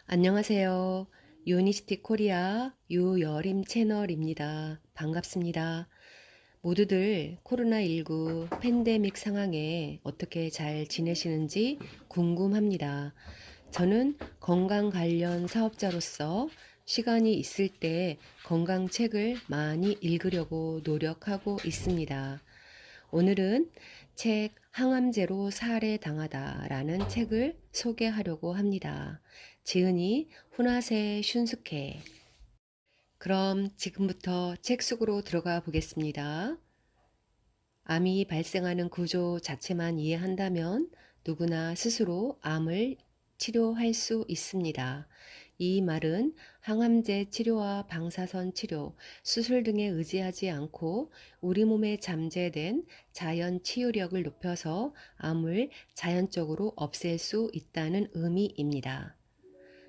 안녕하세요. 유니스틱 코리아 유여림 채널입니다. 반갑습니다. 모두들 코로나19 팬데믹 상황에 어떻게 잘 지내시는지 궁금합니다. 저는 건강 관련 사업자로서 시간이 있을 때 건강책을 많이 읽으려고 노력하고 있습니다. 오늘은 책 항암제로 살해당하다라는 책을 소개하려고 합니다. 지은이 훈화세 슌스케. 그럼 지금부터 책 속으로 들어가 보겠습니다. 암이 발생하는 구조 자체만 이해한다면 누구나 스스로 암을 치료할 수 있습니다. 이 말은 항암제 치료와 방사선 치료, 수술 등에 의지하지 않고 우리 몸에 잠재된 자연 치유력을 높여서 암을 자연적으로 없앨 수 있다는 의미입니다.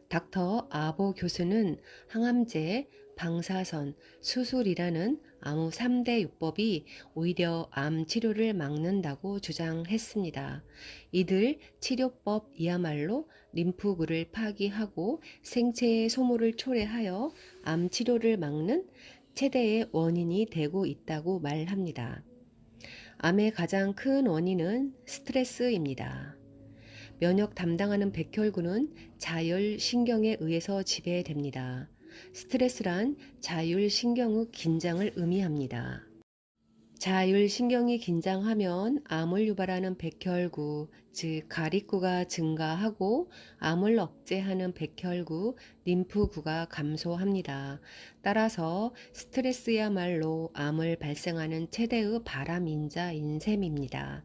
닥터 아보 교수는 항암제, 방사선, 수술이라는 암후 3대 요법이 오히려 암 치료를 막는다고 주장했습니다. 이들 치료법이야말로 림프구를 파기하고 생체의 소모를 초래하여 암 치료를 막는 최대의 원인이 되고 있다고 말합니다. 암의 가장 큰 원인은 스트레스입니다. 면역 담당하는 백혈구는 자율신경에 의해서 지배됩니다. 스트레스란 자율신경의 긴장을 의미합니다. 자율신경이 긴장하면 암을 유발하는 백혈구, 즉 가립구가 증가하고 암을 억제하는 백혈구, 림프구가 감소합니다. 따라서 스트레스야말로 암을 발생하는 최대의 바람인자인 셈입니다.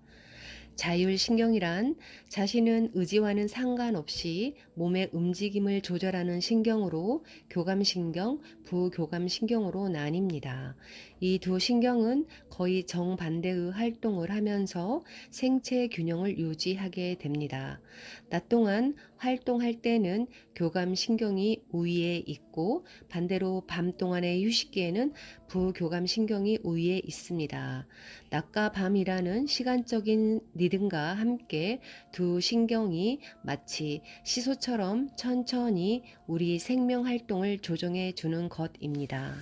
자율신경이란 자신은 의지와는 상관없이 몸의 움직임을 조절하는 신경으로 교감신경, 부교감신경으로 나뉩니다. 이 두 신경은 거의 정반대의 활동을 하면서 생체 균형을 유지하게 됩니다. 낮 동안 활동할 때는 교감신경이 우위에 있고 반대로 밤 동안의 휴식기에는 부교감신경이 우위에 있습니다. 낮과 밤이라는 시간적인 리듬과 함께 두 신경이 마치 시소처럼 천천히 우리 생명 활동을 조정해 주는 것입니다.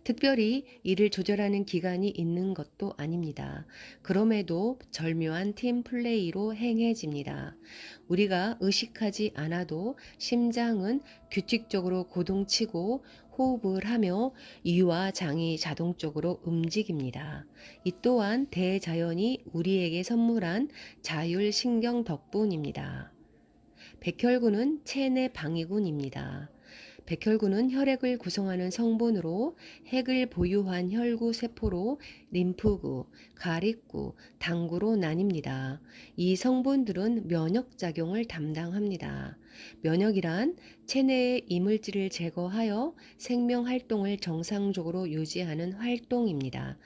특별히 이를 조절하는 기간이 있는 것도 아닙니다. 그럼에도 절묘한 팀 플레이로 행해집니다. 우리가 의식하지 않아도 심장은 규칙적으로 고동치고 호흡을 하며 이와 장이 자동적으로 움직입니다. 이 또한 대자연이 우리에게 선물한 자율신경 덕분입니다. 백혈구는 체내 방위군입니다. 백혈구는 혈액을 구성하는 성분으로 핵을 보유한 혈구 세포로 림프구, 가립구, 당구로 나뉩니다. 이 성분들은 면역작용을 담당합니다. 면역이란 체내의 이물질을 제거하여 생명활동을 정상적으로 유지하는 활동입니다.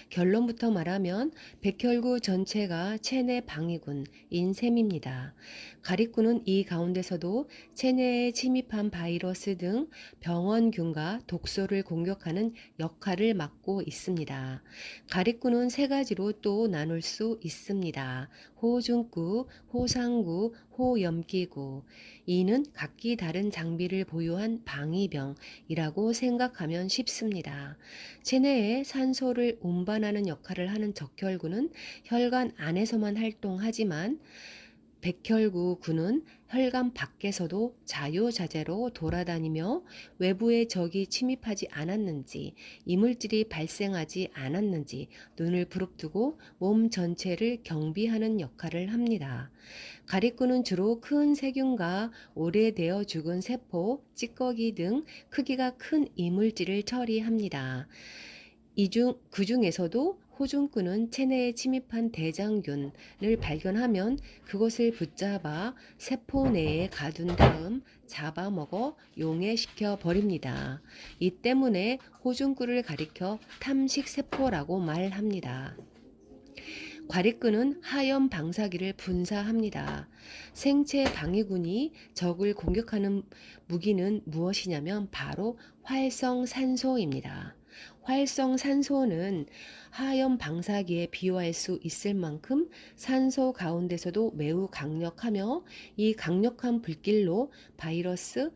결론부터 말하면 백혈구 전체가 체내 방위군인 셈입니다. 가립구는 이 가운데서도 체내에 침입한 바이러스 등 병원균과 독소를 공격하는 역할을 맡고 있습니다. 가립구는 세 가지로 또 나눌 수 있습니다. 호중구, 호상구, 호염기구. 이는 각기 다른 장비를 보유한 방위병이라고 생각하면 쉽습니다. 체내에 산소를 운반하는 역할을 하는 적혈구는 혈관 안에서만 활동하지만 백혈구군은 혈관 밖에서도 자유자재로 돌아다니며 외부의 적이 침입하지 않았는지, 이물질이 발생하지 않았는지 눈을 부릅뜨고 몸 전체를 경비하는 역할을 합니다. 가립구는 주로 큰 세균과 오래되어 죽은 세포, 찌꺼기 등 크기가 큰 이물질을 처리합니다. 그 중에서도 호중꾼은 체내에 침입한 대장균을 발견하면 그것을 붙잡아 세포 내에 가둔 다음 잡아먹어 용해시켜 버립니다. 이 때문에 호중꾼을 가리켜 탐식세포라고 말합니다. 과립근은 하염 방사기를 분사합니다. 생체 방위군이 적을 공격하는 무기는 무엇이냐면 바로 활성산소입니다. 활성산소는 하염 방사기에 비유할 수 있을 만큼 산소 가운데서도 매우 강력하며 이 강력한 불길로 바이러스,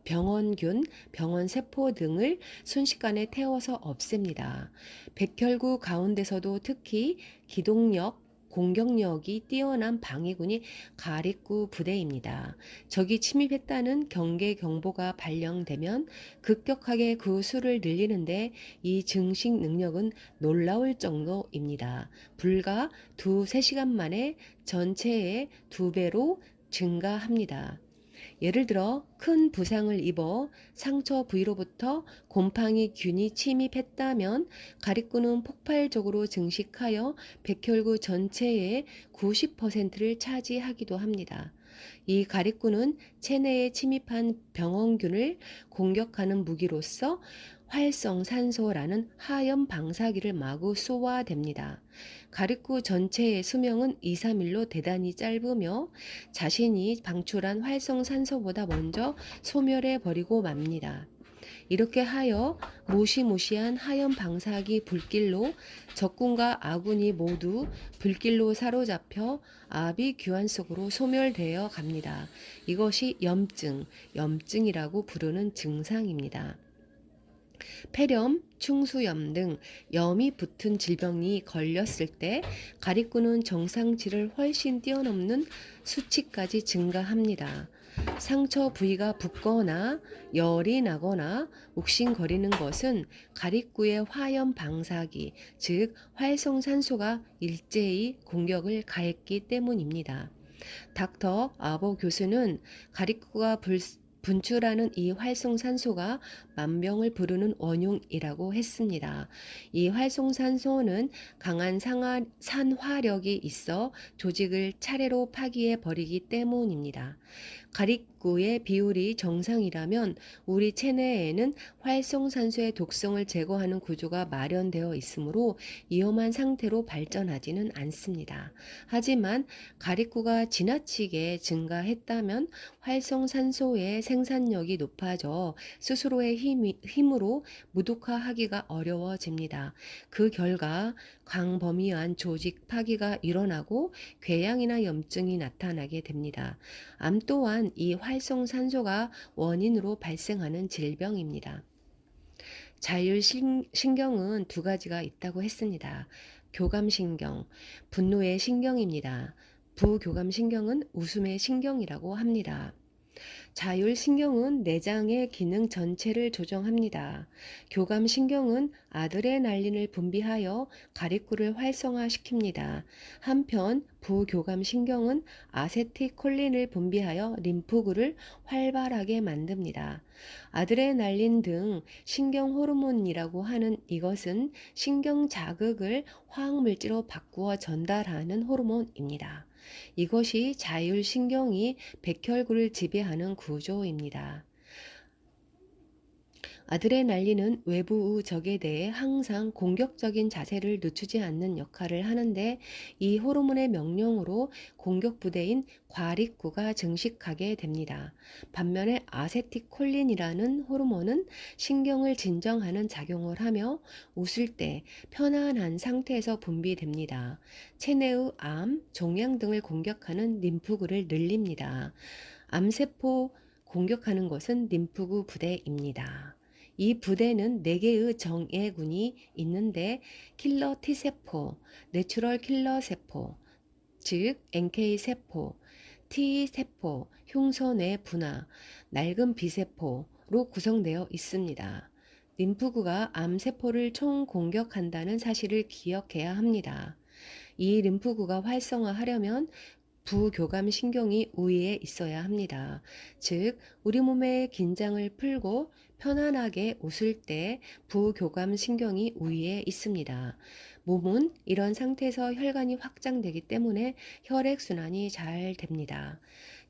병원균, 병원세포 등을 순식간에 태워서 없앱니다. 백혈구 가운데서도 특히 기동력, 공격력이 뛰어난 방위군이 가리꾸 부대입니다. 적이 침입했다는 경계 경보가 발령되면 급격하게 그 수를 늘리는데 이 증식 능력은 놀라울 정도입니다. 불과 2~3시간 만에 전체의 2배로 증가합니다. 예를 들어 큰 부상을 입어 상처 부위로부터 곰팡이 균이 침입했다면 가리꾸는 폭발적으로 증식하여 백혈구 전체의 90%를 차지하기도 합니다. 이 가리꾸는 체내에 침입한 병원균을 공격하는 무기로서 활성산소라는 하염 방사기를 마구 쏘아댑니다. 가리꾸 전체의 수명은 2~3일로 대단히 짧으며 자신이 방출한 활성산소보다 먼저 소멸해 버리고 맙니다. 이렇게 하여 무시무시한 하염 방사기 불길로 적군과 아군이 모두 불길로 사로잡혀 아비규환 속으로 소멸되어 갑니다. 이것이 염증이라고 부르는 증상입니다. 폐렴, 충수염 등 염이 붙은 질병이 걸렸을 때 가리꾸는 정상치를 훨씬 뛰어넘는 수치까지 증가합니다. 상처 부위가 붓거나 열이 나거나 욱신거리는 것은 가리꾸의 화염 방사기, 즉 활성산소가 일제히 공격을 가했기 때문입니다. 닥터 아보 교수는 가리꾸가 분출하는 이 활성산소가 만병을 부르는 원흉이라고 했습니다. 이 활성산소는 강한 산화력이 있어 조직을 차례로 파기해 버리기 때문입니다. 가리꾸의 비율이 정상이라면 우리 체내에는 활성산소의 독성을 제거하는 구조가 마련되어 있으므로 위험한 상태로 발전하지는 않습니다. 하지만 가리꾸가 지나치게 증가했다면 활성산소의 생산력이 높아져 스스로의 힘으로 무독화하기가 어려워집니다. 그 결과 광범위한 조직 파기가 일어나고 궤양이나 염증이 나타나게 됩니다. 암 또한 이 활성산소가 원인으로 발생하는 질병입니다. 자율신경은 두 가지가 있다고 했습니다. 교감신경, 분노의 신경입니다. 부교감신경은 웃음의 신경이라고 합니다. 자율신경은 내장의 기능 전체를 조정합니다. 교감신경은 아드레날린을 분비하여 가리꾸를 활성화시킵니다. 한편 부교감신경은 아세틸콜린을 분비하여 림프구를 활발하게 만듭니다. 아드레날린 등 신경 호르몬이라고 하는 이것은 신경 자극을 화학물질로 바꾸어 전달하는 호르몬입니다. 이것이 자율신경이 백혈구를 지배하는 구조입니다. 아드레날린은 외부 적에 대해 항상 공격적인 자세를 늦추지 않는 역할을 하는데 이 호르몬의 명령으로 공격부대인 과립구가 증식하게 됩니다. 반면에 아세틸콜린이라는 호르몬은 신경을 진정하는 작용을 하며 웃을 때 편안한 상태에서 분비됩니다. 체내의 암, 종양 등을 공격하는 림프구를 늘립니다. 암세포 공격하는 것은 림프구 부대입니다. 이 부대는 4개의 정예군이 있는데 킬러 T세포, 내추럴 킬러 세포, 즉 NK세포, T세포, 흉소뇌 분화, 낡은 B세포로 구성되어 있습니다. 림프구가 암세포를 총공격한다는 사실을 기억해야 합니다. 이 림프구가 활성화하려면 부교감 신경이 우위에 있어야 합니다. 즉, 우리 몸의 긴장을 풀고 편안하게 웃을 때 부교감 신경이 우위에 있습니다. 몸은 이런 상태에서 혈관이 확장되기 때문에 혈액순환이 잘 됩니다.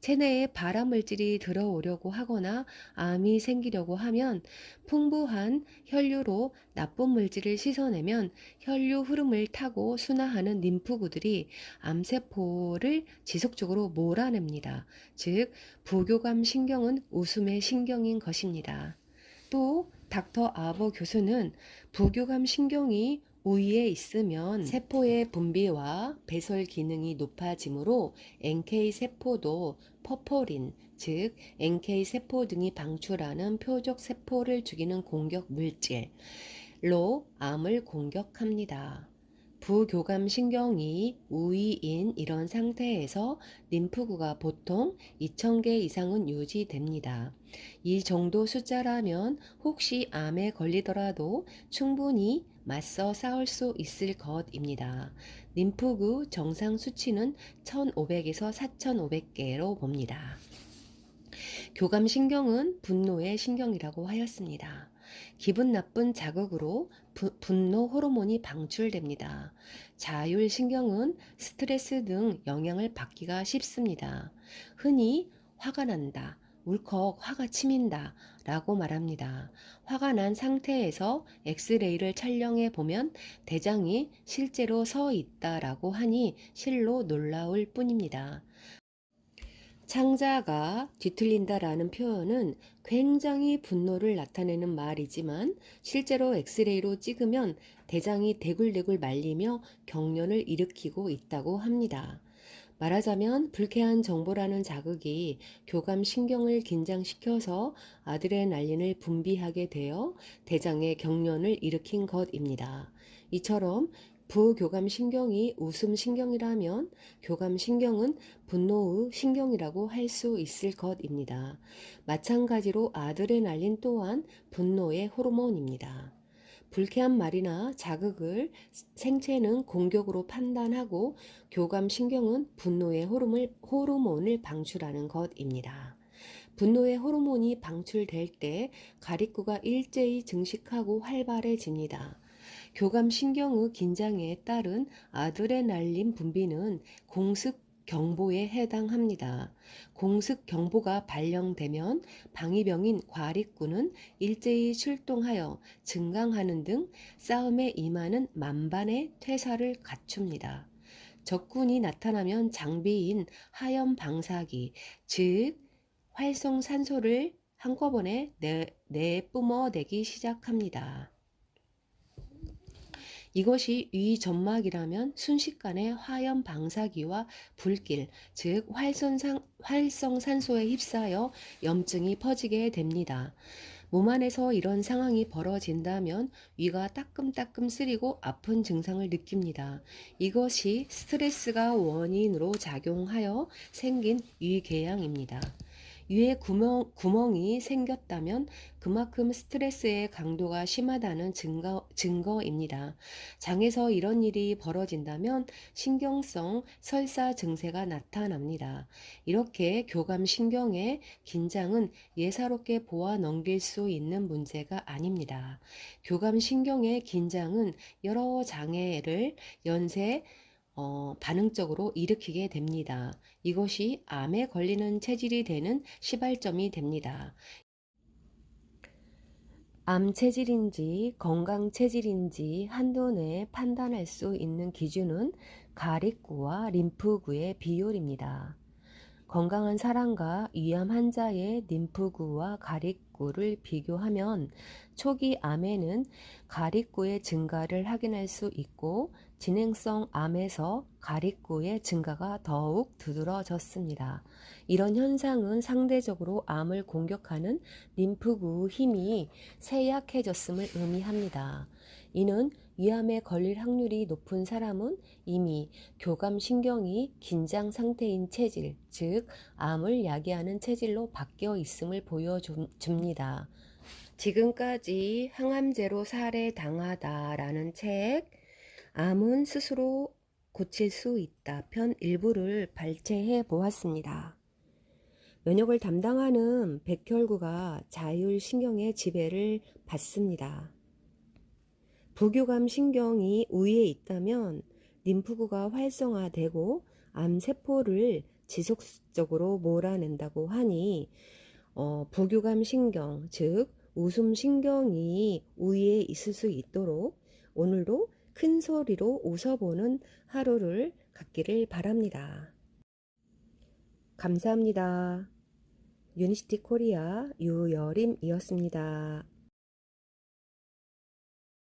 체내에 발암물질이 들어오려고 하거나 암이 생기려고 하면 풍부한 혈류로 나쁜 물질을 씻어내면 혈류 흐름을 타고 순화하는 림프구들이 암세포를 지속적으로 몰아냅니다. 즉, 부교감 신경은 웃음의 신경인 것입니다. 또 닥터 아버 교수는 부교감 신경이 우위에 있으면 세포의 분비와 배설 기능이 높아지므로 NK 세포도 퍼포린, 즉 NK 세포 등이 방출하는 표적 세포를 죽이는 공격 물질로 암을 공격합니다. 부교감 신경이 우위인 이런 상태에서 림프구가 보통 2,000개 이상은 유지됩니다. 이 정도 숫자라면 혹시 암에 걸리더라도 충분히 맞서 싸울 수 있을 것입니다. 림프구 정상 수치는 1,500에서 4,500개로 봅니다. 교감신경은 분노의 신경이라고 하였습니다. 기분 나쁜 자극으로 분노 호르몬이 방출됩니다. 자율신경은 스트레스 등 영향을 받기가 쉽습니다. 흔히 화가 난다, 울컥 화가 치민다 라고 말합니다. 화가 난 상태에서 엑스레이를 촬영해 보면 대장이 실제로 서 있다라고 하니 실로 놀라울 뿐입니다. 창자가 뒤틀린다라는 표현은 굉장히 분노를 나타내는 말이지만 실제로 엑스레이로 찍으면 대장이 대굴대굴 말리며 경련을 일으키고 있다고 합니다. 말하자면 불쾌한 정보라는 자극이 교감신경을 긴장시켜서 아드레날린을 분비하게 되어 대장의 경련을 일으킨 것입니다. 이처럼 부교감신경이 웃음신경이라면 교감신경은 분노의 신경이라고 할 수 있을 것입니다. 마찬가지로 아드레날린 또한 분노의 호르몬입니다. 불쾌한 말이나 자극을 생체는 공격으로 판단하고 교감신경은 분노의 호르몬을 방출하는 것입니다. 분노의 호르몬이 방출될 때 가립구가 일제히 증식하고 활발해집니다. 교감신경의 긴장에 따른 아드레날린 분비는 공습 경보에 해당합니다. 공습 경보가 발령되면 방위병인 과립구는 일제히 출동하여 증강하는 등 싸움에 임하는 만반의 퇴사를 갖춥니다. 적군이 나타나면 장비인 하염 방사기, 즉 활성산소를 한꺼번에 내뿜어내기 시작합니다. 이것이 위점막이라면 순식간에 화염 방사기와 불길, 즉 활성산소에 휩싸여 염증이 퍼지게 됩니다. 몸 안에서 이런 상황이 벌어진다면 위가 따끔따끔 쓰리고 아픈 증상을 느낍니다. 이것이 스트레스가 원인으로 작용하여 생긴 위궤양입니다. 위에 구멍이 생겼다면 그만큼 스트레스의 강도가 심하다는 증거입니다. 장에서 이런 일이 벌어진다면 신경성 설사 증세가 나타납니다. 이렇게 교감신경의 긴장은 예사롭게 보아 넘길 수 있는 문제가 아닙니다. 교감신경의 긴장은 여러 장애를 연쇄 반응적으로 일으키게 됩니다. 이것이 암에 걸리는 체질이 되는 시발점이 됩니다. 암 체질인지 건강 체질인지 한눈에 판단할 수 있는 기준은 가립구와 림프구의 비율입니다. 건강한 사람과 위암 환자의 림프구와 가립구를 비교하면 초기 암에는 가립구의 증가를 확인할 수 있고 진행성 암에서 가립구의 증가가 더욱 두드러졌습니다. 이런 현상은 상대적으로 암을 공격하는 림프구 힘이 쇠약해졌음을 의미합니다. 이는 위암에 걸릴 확률이 높은 사람은 이미 교감신경이 긴장 상태인 체질, 즉 암을 야기하는 체질로 바뀌어 있음을 보여줍니다. 지금까지 항암제로 살해당하다라는 책, 암은 스스로 고칠 수 있다 편 일부를 발췌해 보았습니다. 면역을 담당하는 백혈구가 자율신경의 지배를 받습니다. 부교감 신경이 우위에 있다면 림프구가 활성화되고 암세포를 지속적으로 몰아낸다고 하니 부교감 신경, 즉 웃음신경이 우위에 있을 수 있도록 오늘도 큰 소리로 웃어보는 하루를 갖기를 바랍니다. 감사합니다. 유니시티 코리아 유여림이었습니다.